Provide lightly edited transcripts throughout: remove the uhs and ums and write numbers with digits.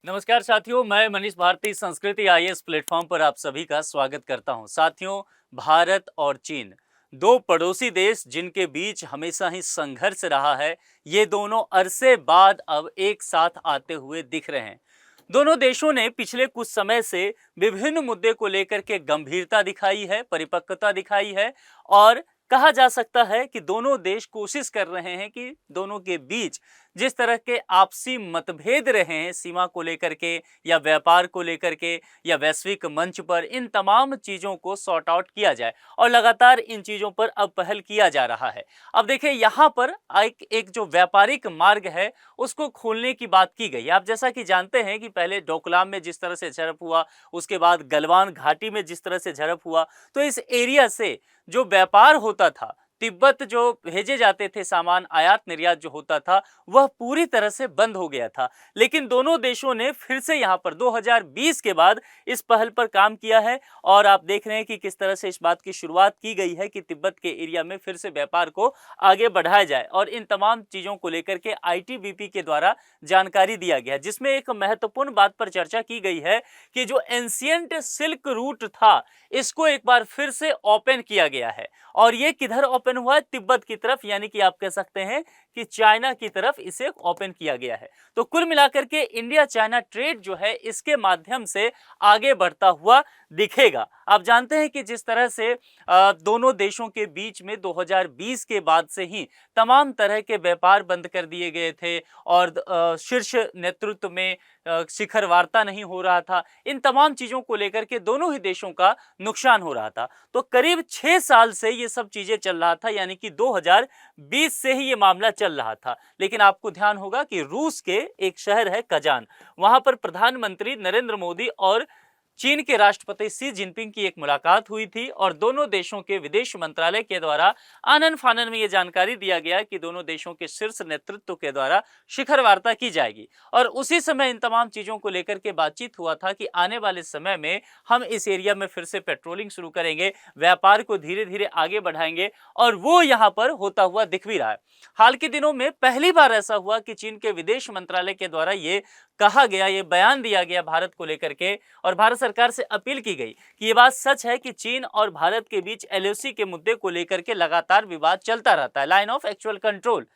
नमस्कार साथियों, मैं मनीष भारती संस्कृति आईएएस प्लेटफॉर्म पर आप सभी का स्वागत करता हूं। साथियों, भारत और चीन दो पड़ोसी देश जिनके बीच हमेशा ही संघर्ष रहा है, ये दोनों अरसे बाद अब एक साथ आते हुए दिख रहे हैं। दोनों देशों ने पिछले कुछ समय से विभिन्न मुद्दे को लेकर के गंभीरता दिखाई है, परिपक्वता दिखाई है और कहा जा सकता है कि दोनों देश कोशिश कर रहे हैं कि दोनों के बीच जिस तरह के आपसी मतभेद रहे हैं सीमा को लेकर के या व्यापार को लेकर के या वैश्विक मंच पर, इन तमाम चीज़ों को सॉर्ट आउट किया जाए और लगातार इन चीज़ों पर अब पहल किया जा रहा है। अब देखिए, यहाँ पर एक जो व्यापारिक मार्ग है उसको खोलने की बात की गई। आप जैसा कि जानते हैं कि पहले डोकलाम में जिस तरह से झड़प हुआ, उसके बाद गलवान घाटी में जिस तरह से झड़प हुआ, तो इस एरिया से जो व्यापार होता था, तिब्बत जो भेजे जाते थे सामान, आयात निर्यात जो होता था, वह पूरी तरह से बंद हो गया था। लेकिन दोनों देशों ने फिर से यहाँ पर 2020 के बाद इस पहल पर काम किया है और आप देख रहे हैं कि किस तरह से इस बात की शुरुआत की गई है कि तिब्बत के एरिया में फिर से व्यापार को आगे बढ़ाया जाए और इन तमाम चीज़ों को लेकर के आईटीबीपी के द्वारा जानकारी दिया गया, जिसमें एक महत्वपूर्ण बात पर चर्चा की गई है कि जो एंशियंट सिल्क रूट था, इसको एक बार फिर से ओपन किया गया है। और ये किधर ओपन हुआ है? तिब्बत की तरफ, यानी कि आप कह सकते हैं कि चाइना की तरफ इसे ओपन किया गया है। तो कुल मिलाकर के इंडिया चाइना ट्रेड जो है इसके माध्यम से आगे बढ़ता हुआ दिखेगा। आप जानते हैं कि जिस तरह से दोनों देशों के बीच में 2020 के बाद से ही तमाम तरह के व्यापार बंद कर दिए गए थे और शीर्ष नेतृत्व में शिखर वार्ता नहीं हो रहा था। इन तमाम चीज़ों को लेकर के दोनों ही देशों का नुकसान हो रहा था। तो करीब 6 साल से ये सब चीज़ें चल रहा था, यानी कि 2020 से ही ये मामला चल रहा था। लेकिन आपको ध्यान होगा कि रूस के एक शहर है कजान, वहाँ पर प्रधानमंत्री नरेंद्र मोदी और चीन के राष्ट्रपति शी जिनपिंग की एक मुलाकात हुई थी और दोनों देशों के विदेश मंत्रालय के द्वारा आनन फानन में यह जानकारी दिया गया कि दोनों देशों के शीर्ष नेतृत्व के द्वारा शिखर वार्ता की जाएगी। और उसी समय इन तमाम चीज़ों को लेकर के बातचीत हुआ था कि आने वाले समय में हम इस एरिया में फिर से पेट्रोलिंग शुरू करेंगे, व्यापार को धीरे धीरे आगे बढ़ाएंगे और वो यहाँ पर होता हुआ दिख भी रहा है। हाल के दिनों में पहली बार ऐसा हुआ कि चीन के विदेश मंत्रालय के द्वारा ये कहा गया, ये बयान दिया गया भारत को लेकर के और भारत सरकार से अपील की गई कि ये बात सच है कि चीन और भारत के बीच एलओसी के मुद्दे को लेकर के लगातार विवाद चलता रहता है, लाइन ऑफ एक्चुअल कंट्रोल।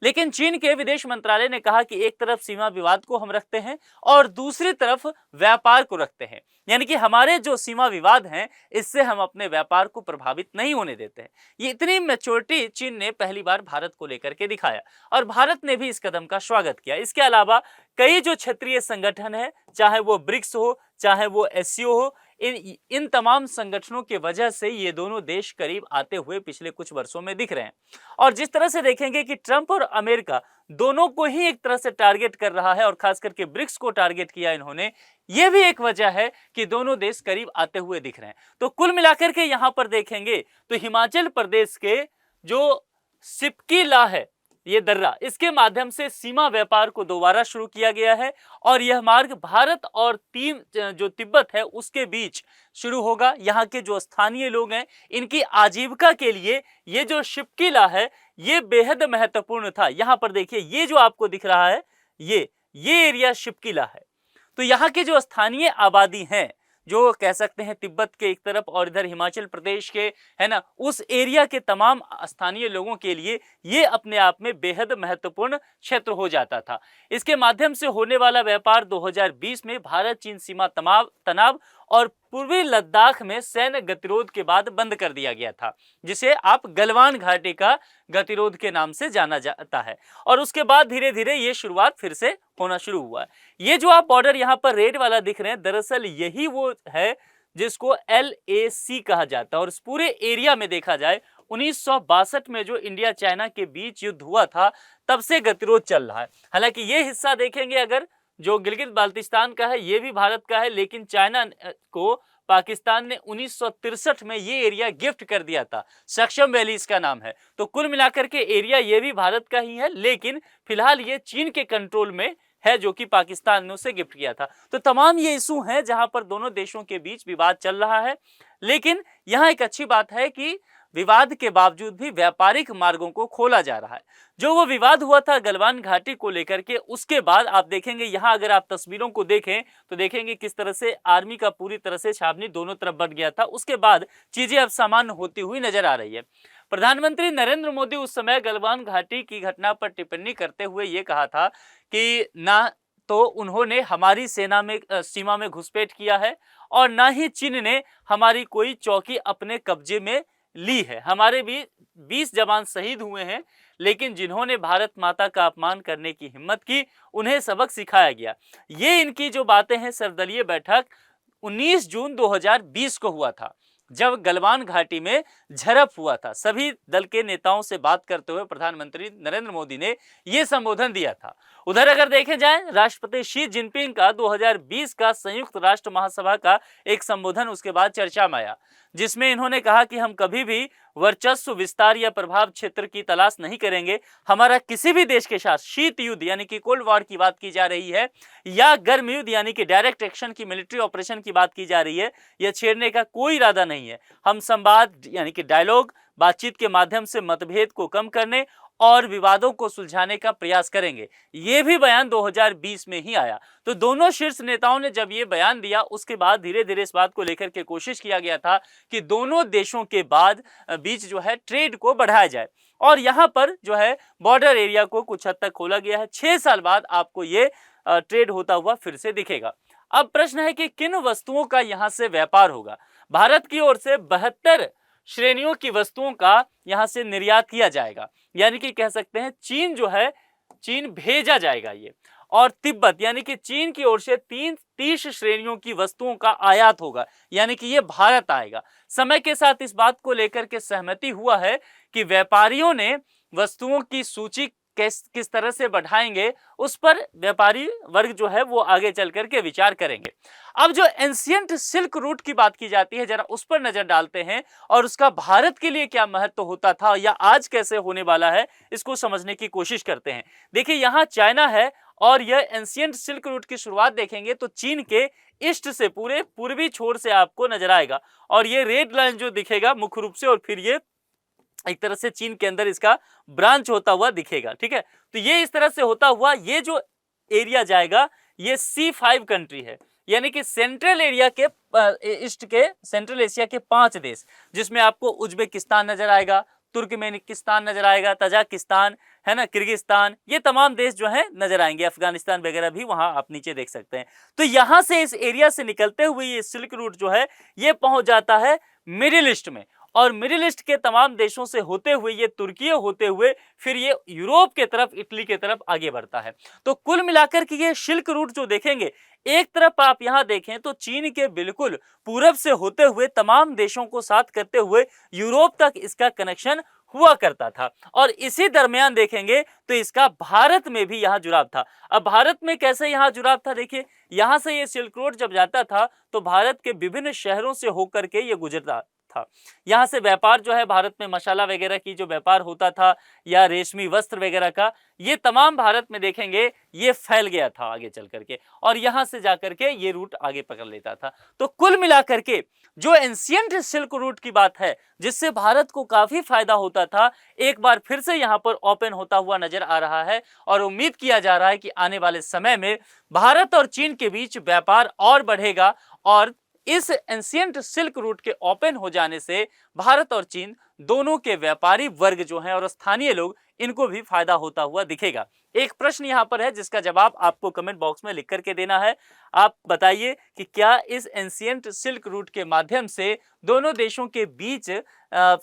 लेकिन चीन के विदेश मंत्रालय ने कहा कि एक तरफ सीमा विवाद को हम रखते हैं और दूसरी तरफ व्यापार को रखते हैं, यानी कि हमारे जो सीमा विवाद हैं इससे हम अपने व्यापार को प्रभावित नहीं होने देते हैं। ये इतनी मैच्योरिटी चीन ने पहली बार भारत को लेकर के दिखाया और भारत ने भी इस कदम का स्वागत किया। इसके अलावा कई जो क्षेत्रीय संगठन है, चाहे वो ब्रिक्स हो, चाहे वो एससीओ हो, इन तमाम संगठनों के वजह से ये दोनों देश करीब आते हुए पिछले कुछ वर्षों में दिख रहे हैं। और जिस तरह से देखेंगे कि ट्रंप और अमेरिका दोनों को ही एक तरह से टारगेट कर रहा है और खास करके ब्रिक्स को टारगेट किया इन्होंने, ये भी एक वजह है कि दोनों देश करीब आते हुए दिख रहे हैं। तो कुल मिलाकर के यहां पर देखेंगे तो हिमाचल प्रदेश के जो सिपकी ला है, ये दर्रा, इसके माध्यम से सीमा व्यापार को दोबारा शुरू किया गया है और यह मार्ग भारत और तीन जो तिब्बत है उसके बीच शुरू होगा। यहाँ के जो स्थानीय लोग हैं इनकी आजीविका के लिए ये जो शिपकीला है ये बेहद महत्वपूर्ण था। यहाँ पर देखिए, ये जो आपको दिख रहा है ये एरिया शिपकीला है। तो यहाँ के जो स्थानीय आबादी हैं, जो कह सकते हैं तिब्बत के एक तरफ और इधर हिमाचल प्रदेश के, है ना, उस एरिया के तमाम स्थानीय लोगों के लिए ये अपने आप में बेहद महत्वपूर्ण क्षेत्र हो जाता था। इसके माध्यम से होने वाला व्यापार 2020 में भारत चीन सीमा तनाव और पूर्वी लद्दाख में सैन्य गतिरोध के बाद बंद कर दिया गया था, जिसे आप गलवान घाटी का गतिरोध के नाम से जाना जाता है। और उसके बाद धीरे धीरे ये शुरुआत फिर से होना शुरू हुआ है। ये जो आप बॉर्डर यहाँ पर रेड वाला दिख रहे हैं, दरअसल यही वो है जिसको LAC कहा जाता है। और इस पूरे एरिया में देखा जाए 1962 में जो इंडिया चाइना के बीच युद्ध हुआ था, तब से गतिरोध चल रहा है। हालांकि ये हिस्सा देखेंगे अगर, जो गिलगित बाल्टिस्तान का है ये भी भारत का है, लेकिन चाइना को पाकिस्तान ने 1963 में ये एरिया गिफ्ट कर दिया था, सक्षम वैली इसका नाम है। तो कुल मिलाकर के एरिया ये भी भारत का ही है, लेकिन फिलहाल ये चीन के कंट्रोल में है, जो कि पाकिस्तान ने उसे गिफ्ट किया था। तो तमाम ये इशू हैं जहां पर दोनों देशों के बीच विवाद चल रहा है। लेकिन यहाँ एक अच्छी बात है कि विवाद के बावजूद भी व्यापारिक मार्गों को खोला जा रहा है। जो वो विवाद हुआ था गलवान घाटी को लेकर के, उसके बाद आप देखेंगे यहाँ अगर आप तस्वीरों को देखें तो देखेंगे किस तरह से आर्मी का पूरी तरह से छावनी दोनों तरफ बट गया था। उसके बाद चीजें अब सामान्य होती हुई नजर आ रही है। प्रधानमंत्री नरेंद्र मोदी उस समय गलवान घाटी की घटना पर टिप्पणी करते हुए ये कहा था कि ना तो उन्होंने हमारी सेना में सीमा में घुसपैठ किया है और ना ही चीन ने हमारी कोई चौकी अपने कब्जे में ली है। हमारे भी 20 जवान शहीद हुए हैं, लेकिन जिन्होंने भारत माता का अपमान करने की हिम्मत की उन्हें सबक सिखाया गया। ये इनकी जो बातें हैं, सर्वदलीय बैठक 19 जून 2020 को हुआ था, जब गलवान घाटी में झड़प हुआ था। सभी दल के नेताओं से बात करते हुए प्रधानमंत्री नरेंद्र मोदी ने यह संबोधन दिया था। उधर अगर देखे जाए, राष्ट्रपति शी जिनपिंग का 2020 का संयुक्त राष्ट्र महासभा का एक संबोधन उसके बाद चर्चा में आया, जिसमें इन्होंने कहा कि हम कभी भी वर्चस्व विस्तार या प्रभाव क्षेत्र की तलाश नहीं करेंगे। हमारा किसी भी देश के साथ शीत युद्ध यानी कि कोल्ड वॉर की बात की जा रही है, या गर्म युद्ध यानी कि डायरेक्ट एक्शन की मिलिट्री ऑपरेशन की बात की जा रही है, यह छेड़ने का कोई इरादा नहीं है। हम संवाद यानी कि डायलॉग, बातचीत के माध्यम से मतभेद को कम करने और विवादों को सुलझाने का प्रयास करेंगे। यह भी बयान 2020 में ही आया। तो दोनों शीर्ष नेताओं ने जब ये बयान दिया, उसके बाद धीरे धीरे इस बात को लेकर के कोशिश किया गया था कि दोनों देशों के बीच जो है ट्रेड को बढ़ाया जाए, और यहाँ पर जो है बॉर्डर एरिया को कुछ हद तक खोला गया है। 6 साल बाद आपको ये ट्रेड होता हुआ फिर से दिखेगा। अब प्रश्न है कि किन वस्तुओं का यहाँ से व्यापार होगा। भारत की ओर से 72 श्रेणियों की वस्तुओं का यहां से निर्यात किया जाएगा, यानी कि कह सकते हैं चीन जो है, चीन भेजा जाएगा ये, और तिब्बत यानी कि चीन की ओर से 30 श्रेणियों की वस्तुओं का आयात होगा, यानी कि ये भारत आएगा। समय के साथ इस बात को लेकर के सहमति हुआ है कि व्यापारियों ने वस्तुओं की सूची किस तरह से बढ़ाएंगे, उस पर व्यापारी वर्ग जो है वो आगे चल करके विचार करेंगे। अब जो एंशिएंट सिल्क रूट की बात की जाती है, जरा उस पर नजर डालते हैं और उसका भारत के लिए क्या महत्व होता था या आज कैसे होने वाला है, इसको समझने की कोशिश करते हैं। देखिए, यहाँ चाइना है और यह एंशिएंट सिल्क रूट की शुरुआत देखेंगे तो चीन के ईस्ट से पूरे पूर्वी छोर से आपको नजर आएगा, और ये रेड लाइन जो दिखेगा मुख्य रूप से, और फिर ये एक तरह से चीन के अंदर इसका ब्रांच होता हुआ दिखेगा। ठीक है, तो ये इस तरह से होता हुआ ये जो एरिया जाएगा ये C5 कंट्री है, यानी कि सेंट्रल एरिया के ईस्ट के सेंट्रल एशिया के 5 देश, जिसमें आपको उज्बेकिस्तान नजर आएगा, तुर्कमेनिस्तान नजर आएगा, तजाकिस्तान है ना, किर्गिस्तान, ये तमाम देश जो है नजर आएंगे, अफगानिस्तान वगैरह भी वहां आप नीचे देख सकते हैं। तो यहां से इस एरिया से निकलते हुए ये सिल्क रूट जो है ये पहुंच जाता है मिडिल ईस्ट में, और मिडिल ईस्ट के तमाम देशों से होते हुए ये तुर्की होते हुए फिर ये यूरोप के तरफ, इटली के तरफ आगे बढ़ता है। तो कुल मिलाकर के ये सिल्क रूट जो देखेंगे, एक तरफ आप यहां देखें तो चीन के बिल्कुल पूरब से होते हुए तमाम देशों को साथ करते हुए यूरोप तक इसका कनेक्शन हुआ करता था, और इसी दरमियान देखेंगे तो इसका भारत में भी यहाँ जुड़ाव था। अब भारत में कैसे यहाँ जुड़ाव था, देखिए यहाँ से ये सिल्क रोड जब जाता था तो भारत के विभिन्न शहरों से होकर के ये गुजरता था। यहाँ से व्यापार जो है, भारत में मसाला वगैरह की जो व्यापार होता था या रेशमी वस्त्र वगैरह का, ये तमाम भारत में देखेंगे ये फैल गया था आगे चल करके, और यहाँ से जाकर के ये रूट आगे पकड़ लेता था। तो कुल मिलाकर के जो एंशिएंट सिल्क रूट की बात है, जिससे भारत को काफी फायदा होता था, एक बार फिर से यहाँ पर ओपन होता हुआ नजर आ रहा है, और उम्मीद किया जा रहा है कि आने वाले समय में भारत और चीन के बीच व्यापार और बढ़ेगा, और इस एंशिएंट सिल्क रूट के ओपन हो जाने से भारत और चीन दोनों के व्यापारी वर्ग जो हैं और स्थानीय लोग, इनको भी फायदा होता हुआ दिखेगा। एक प्रश्न यहाँ पर है जिसका जवाब आपको कमेंट बॉक्स में लिख करके देना है। आप बताइए कि क्या इस एंशिएंट सिल्क रूट के माध्यम से दोनों देशों के बीच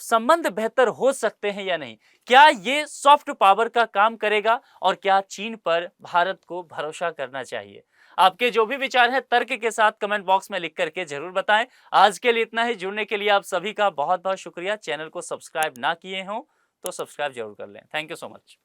संबंध बेहतर हो सकते हैं या नहीं? क्या ये सॉफ्ट पावर का काम करेगा, और क्या चीन पर भारत को भरोसा करना चाहिए? आपके जो भी विचार हैं तर्क के साथ कमेंट बॉक्स में लिख करके जरूर बताएं। आज के लिए इतना ही। जुड़ने के लिए आप सभी का बहुत बहुत शुक्रिया। चैनल को सब्सक्राइब ना किए हों तो सब्सक्राइब जरूर कर लें। Thank you so much.